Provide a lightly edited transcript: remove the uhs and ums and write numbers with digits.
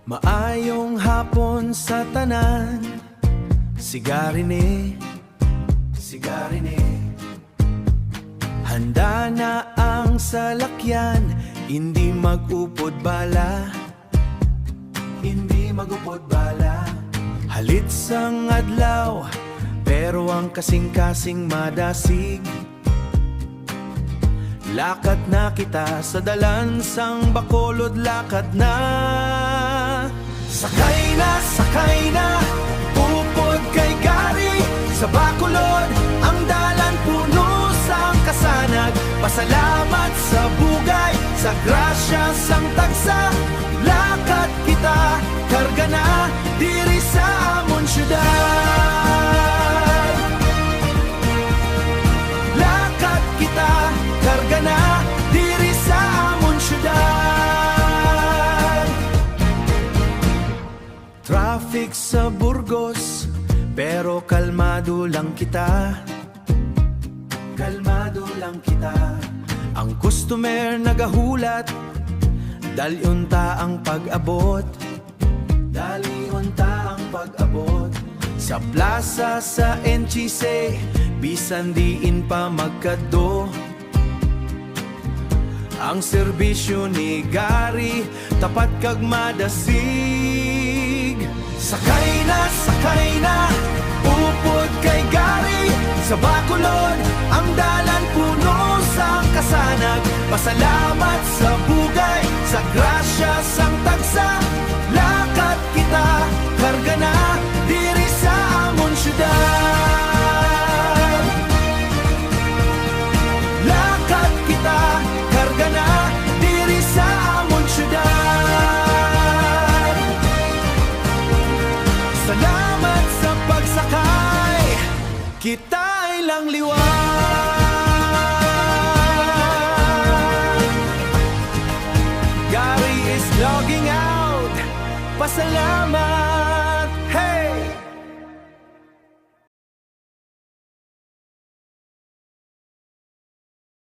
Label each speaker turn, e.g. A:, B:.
A: Maayong hapon sa tanan, sigarine, sigarine. Handa na ang salakyan, hindi mag-upod bala, hindi mag-upod bala. Halit sang adlaw, pero ang kasing-kasing madasig. Lakad na kita sa dalansang Bacolod, lakad na. Sakay na, upod kay Gary sa Bacolod. Ang dalan puno sang kasanag, pasalamat sa bugay, sa grasya sang tagsa. Lakad kita, karga na, diri sa amon syudad. Lakad kita, karga na, diri sa amon syudad. Traffic sa Burgos, pero kalmado lang kita. Kalmado lang kita. Ang customer nagahulat, dali-unta ang pag-abot, dali-unta ang pag-abot. Sa plaza sa NCC, bisan diin pa magkado. Ang serbisyo ni Gary, tapat kag madasig. Sakay na, upod kay Gary sa Bacolod. Ang dalan puno sang kasanag, pasalamat sa bugay, sa grasya sang tagsa. Lakad kita, karga na, diri sa amon syudad. Lakad kita, karga na, diri sa amon syudad. Salamat sa pagsakay, kita'y lang liwag. Gary is logging out, pasalamat.